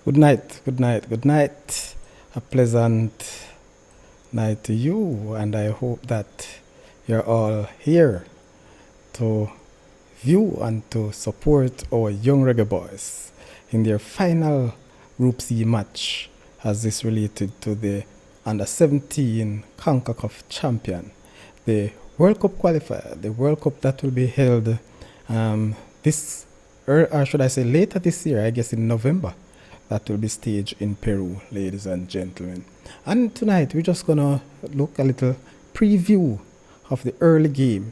Good night, good night, good night. A pleasant night to you, and I hope that you're all here to view and to support our young reggae boys in their final Group C match as this related to the Under 17 CONCACAF champion, the World Cup qualifier, the World Cup that will be held this, or should I say later this year, I guess in November, that will be staged in Peru, ladies and gentlemen. And tonight we're just gonna look a little preview of the early game.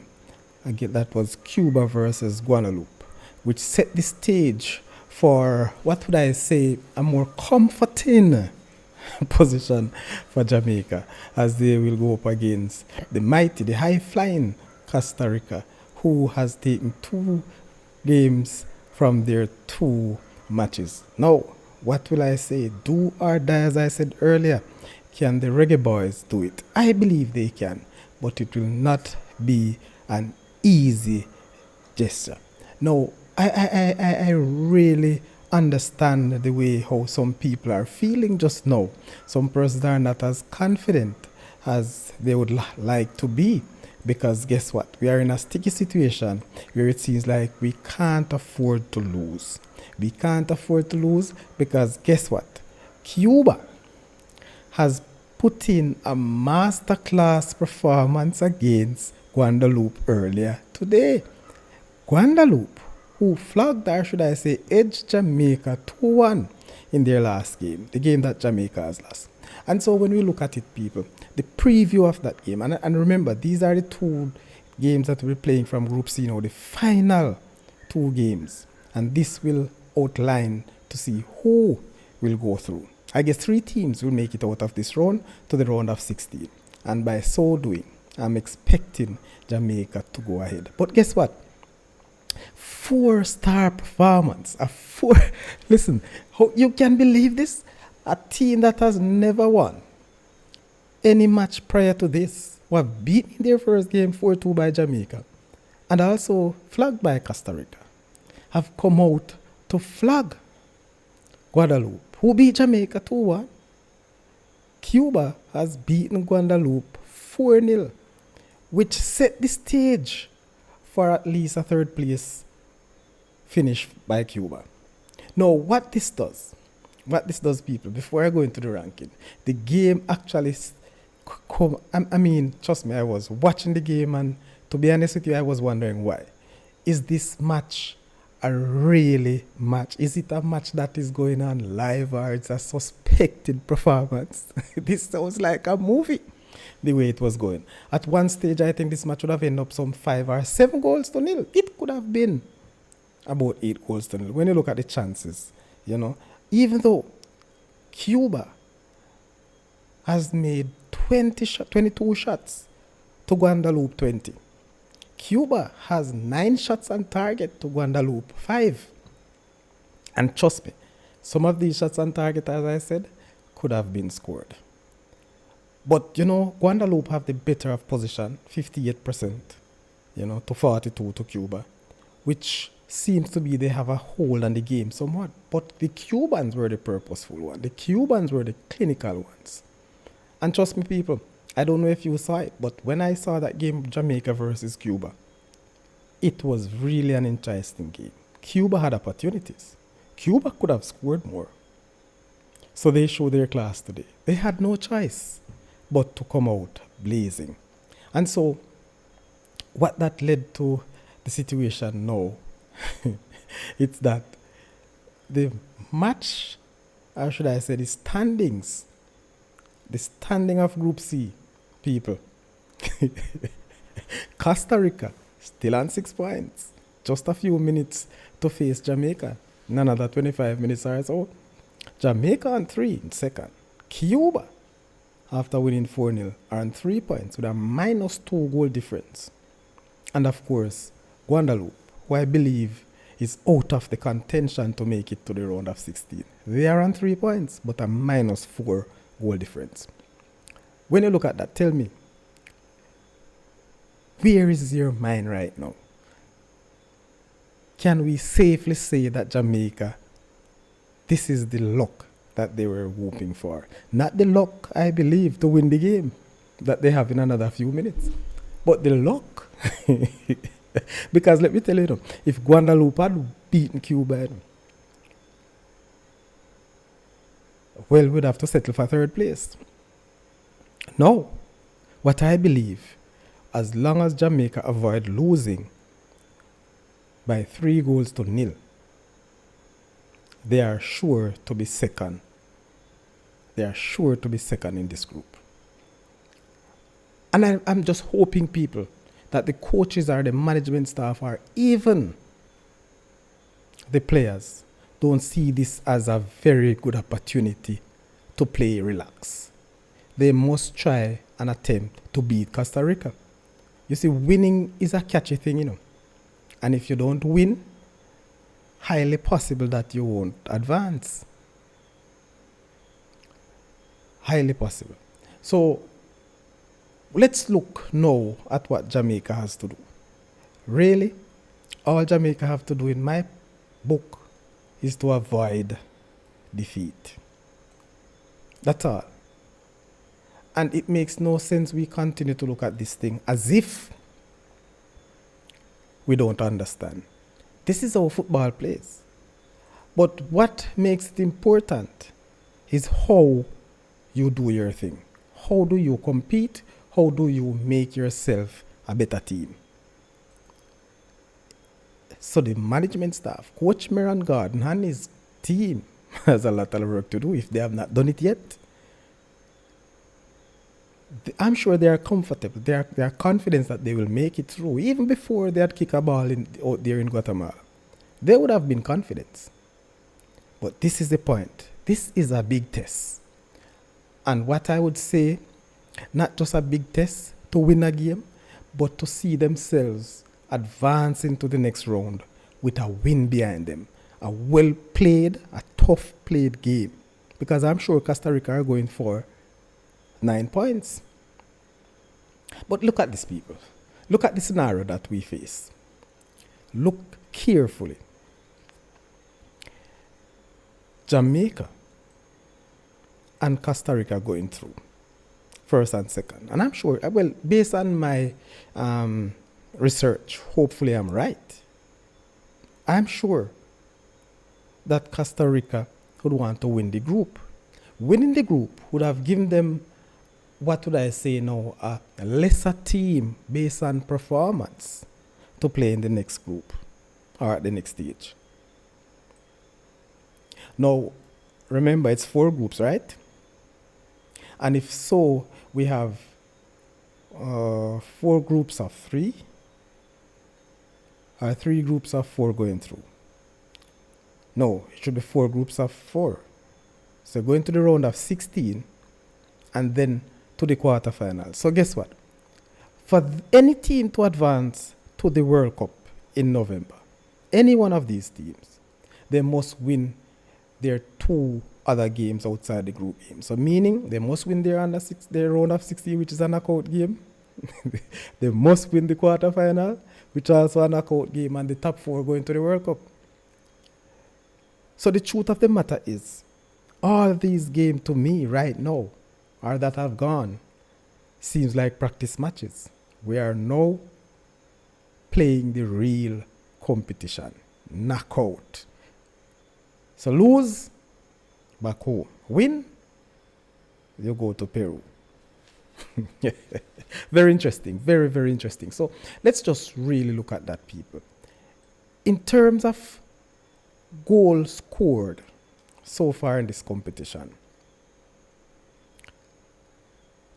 Again, that was Cuba versus Guadeloupe, which set the stage for, what would I say, a more comforting position for Jamaica as they will go up against the mighty, the high-flying Costa Rica, who has taken 2 games from their 2 matches. Now, what will I say? Do or die, as I said earlier. Can the reggae boys do it? I believe they can, but it will not be an easy gesture. No, I really understand the way how some people are feeling just now. Some persons are not as confident as they would like to be, because guess what? We are in a sticky situation where it seems like we can't afford to lose. We can't afford to lose because guess what? Cuba has put in a masterclass performance against Guadeloupe earlier today. Guadeloupe, who flogged, or should I say, edged Jamaica 2-1 in their last game, the game that Jamaica has lost. And so when we look at it, people, the preview of that game, and remember, these are the 2 games that we're playing from Group C now, the final 2 games. And this will outline to see who will go through. I guess 3 teams will make it out of this round to the round of 16. And by so doing, I'm expecting Jamaica to go ahead. But guess what? 4-star performance. Listen, you can believe this? A team that has never won any match prior to this were beaten in their first game 4-2 by Jamaica and also flagged by Costa Rica, have come out to flag Guadeloupe, who beat Jamaica 2-1. Cuba has beaten Guadeloupe 4-0, which set the stage for at least a 3rd place finish by Cuba. Now, what this does, people, before I go into the ranking, the game actually trust me, I was watching the game, and to be honest with you, I was wondering why. Is this match a really match? Is it a match that is going on live, or it's a suspected performance? This sounds like a movie, the way it was going. At one stage, I think this match would have ended up some 5 or 7 goals to nil. It could have been about 8 goals to nil when you look at the chances, even though Cuba has made 22 shots to Guadeloupe 20. Cuba has 9 shots on target to Guadeloupe 5. And trust me, some of these shots on target, as I said, could have been scored. But, Guadeloupe have the better of position, 58%, to 42 to Cuba, which seems to be they have a hold on the game somewhat. But the Cubans were the purposeful ones. The Cubans were the clinical ones. And trust me, people, I don't know if you saw it, but when I saw that game, Jamaica versus Cuba, it was really an interesting game. Cuba had opportunities. Cuba could have scored more. So they showed their class today. They had no choice but to come out blazing. And so what that led to the situation now, it's that the match, or should I say the standing of Group C, people. Costa Rica still on 6 points. Just a few minutes to face Jamaica. In another 25 minutes or so. Jamaica on 3 in second. Cuba, after winning 4-0, are on 3 points with a -2 goal difference. And of course, Guadeloupe, who I believe is out of the contention to make it to the round of 16. They are on 3 points, but a -4 goal difference. When you look at that, tell me, where is your mind right now? Can we safely say that Jamaica this is the luck that they were hoping for. Not the luck, I believe, to win the game that they have in another few minutes, but the luck. Because let me tell you, if Guadeloupe had beaten Cuba, well, we'd have to settle for third place. No. What I believe, as long as Jamaica avoid losing by 3-0, they are sure to be second. They are sure to be second in this group. And I'm just hoping, people, that the coaches or the management staff or even the players don't see this as a very good opportunity to play relax. They must try and attempt to beat Costa Rica. You see, winning is a catchy thing, And if you don't win, highly possible that you won't advance. Highly possible. So let's look now at what Jamaica has to do. Really, all Jamaica have to do in my book is to avoid defeat. That's all. And it makes no sense we continue to look at this thing as if we don't understand. This is how football plays. But what makes it important is how you do your thing. How do you compete? How do you make yourself a better team? So the management staff, Coach Meron Gordon and his team has a lot of work to do if they have not done it yet. I'm sure they are comfortable. They are confident that they will make it through. Even before they had kicked a ball out there in Guatemala, they would have been confident. But this is the point. This is a big test. And what I would say, not just a big test to win a game, but to see themselves advance into the next round with a win behind them. A well-played, a tough-played game. Because I'm sure Costa Rica are going for 9 points. But look at this, people. Look at the scenario that we face. Look carefully. Jamaica and Costa Rica going through first and second. And I'm sure, well, based on my research, hopefully I'm right. I'm sure that Costa Rica would want to win the group. Winning the group would have given them, what would I say now, a lesser team based on performance to play in the next group or at the next stage. Now, remember, it's 4 groups, right? And if so, we have 4 groups of 3 or 3 groups of 4 going through. No, it should be 4 groups of 4. So going to the round of 16 and then to the quarterfinals. So guess what? For any team to advance to the World Cup in November, any one of these teams, they must win their 2 other games outside the group game. So meaning they must win their round of 16, which is a knockout game. They must win the quarterfinal, which is also a knockout game, and the top 4 going to the World Cup. So the truth of the matter is, all these games to me right now, or that have gone, seems like practice matches. We are now playing the real competition, knockout. So lose, back home. Win, you go to Peru. Very interesting, very, very interesting. So let's just really look at that, people. In terms of goals scored so far in this competition,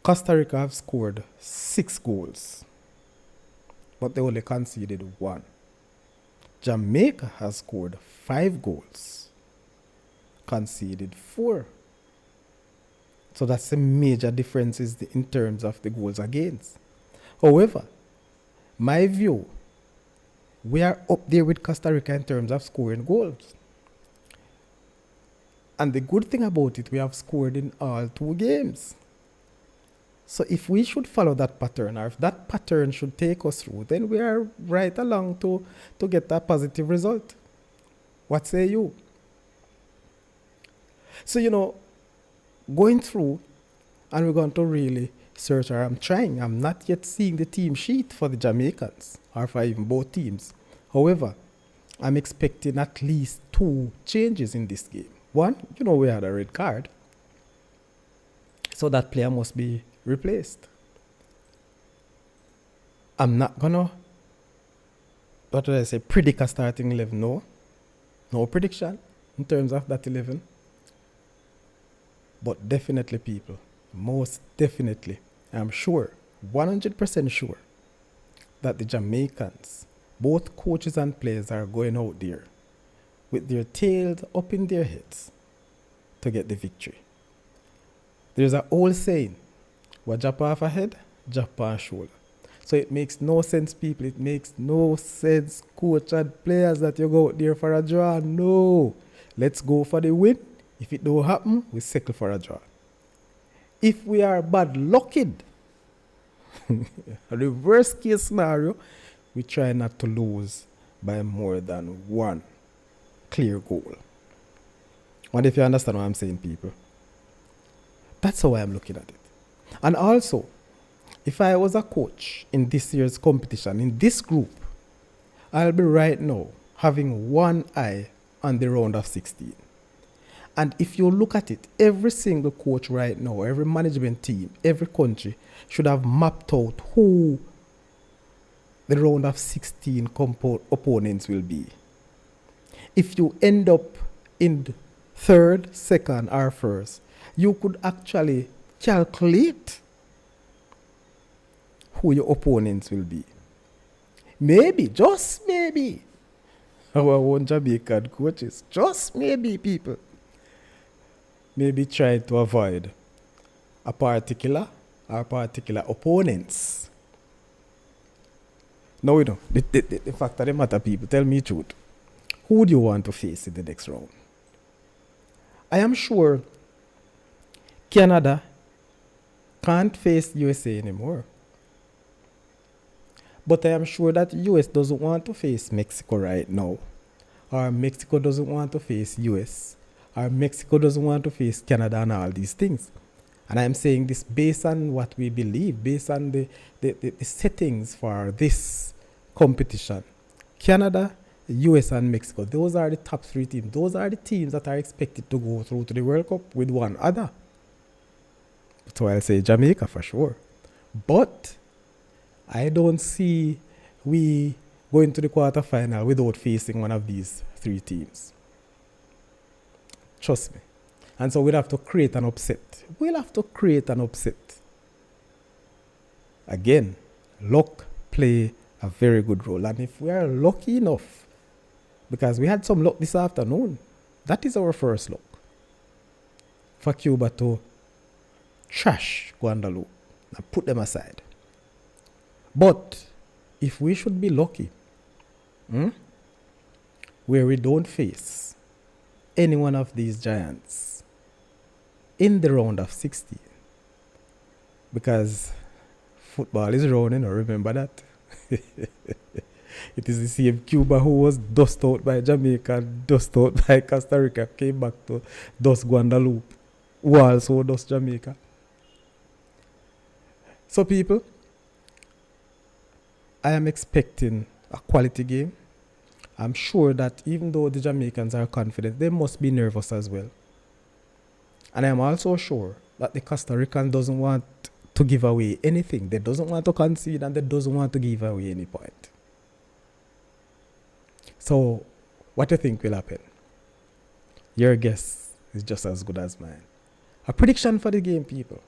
Costa Rica have scored 6 goals, but they only conceded 1. Jamaica has scored 5 goals, conceded 4. So that's a major difference in terms of the goals against. However, my view, we are up there with Costa Rica in terms of scoring goals. And the good thing about it, we have scored in all 2 games. So if we should follow that pattern, or if that pattern should take us through, then we are right along to get a positive result. What say you? So, going through, and we're going to really search, or I'm trying, I'm not yet seeing the team sheet for the Jamaicans, or for even both teams. However, I'm expecting at least 2 changes in this game. One, we had a red card, so that player must be replaced. I'm not gonna, predict a starting 11. No prediction in terms of that 11. But definitely, people, most definitely, I'm sure, 100% sure, that the Jamaicans, both coaches and players, are going out there with their tails up in their heads to get the victory. There's an old saying, what jump off a head, jump on shoulder. So it makes no sense, people. It makes no sense, coach and players, that you go out there for a draw. No. Let's go for the win. If it don't happen, we settle for a draw. If we are bad lucky, the worst case scenario, we try not to lose by more than 1 clear goal. What if you understand what I'm saying, people? That's how I'm looking at it. And also, if I was a coach in this year's competition, in this group, I'll be right now having one eye on the round of 16. And if you look at it, every single coach right now, every management team, every country should have mapped out who the round of 16 opponents will be. If you end up in third, second, or first, you could actually calculate who your opponents will be. Maybe, just maybe, our own Jamaican coaches, just maybe, people, maybe try to avoid a particular opponents. No, the fact of the matter, people, tell me the truth. Who do you want to face in the next round? I am sure Canada can't face USA anymore. But I am sure that US doesn't want to face Mexico right now. Or Mexico doesn't want to face US. Or Mexico doesn't want to face Canada and all these things. And I'm saying this based on what we believe, based on the settings for this competition. Canada, US and Mexico, those are the top 3 teams. Those are the teams that are expected to go through to the World Cup with one other. So I'll say Jamaica for sure. But I don't see we going to the quarterfinal without facing one of these 3 teams. Trust me. And so we'll have to create an upset. Again, luck play a very good role. And if we are lucky enough, because we had some luck this afternoon, that is our first luck, for Cuba to trash Guadeloupe and put them aside. But if we should be lucky, where we don't face any one of these giants in the round of 16, because football is rounding, remember that? It is the same Cuba who was dust out by Jamaica, dust out by Costa Rica, came back to dust Guadeloupe, who also dust Jamaica. So people, I am expecting a quality game. I'm sure that even though the Jamaicans are confident, they must be nervous as well. And I am also sure that the Costa Rican doesn't want to give away anything. They doesn't want to concede, and they doesn't want to give away any point. So, what do you think will happen? Your guess is just as good as mine. A prediction for the game, people.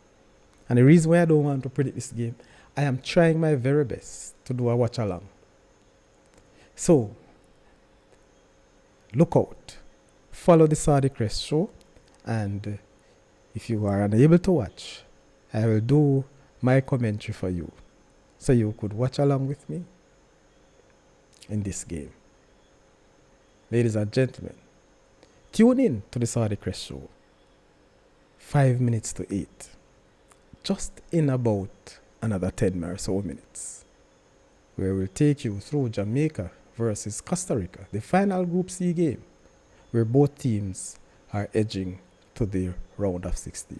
And the reason why I don't want to predict this game, I am trying my very best to do a watch along. So, look out. Follow the Saudi Crest show. And if you are unable to watch, I will do my commentary for you, so you could watch along with me in this game. Ladies and gentlemen, tune in to the Saudi Crest show. 5 minutes to 8. Just in about another 10 or so minutes, where we'll take you through Jamaica versus Costa Rica, the final Group C game, where both teams are edging to the round of 16.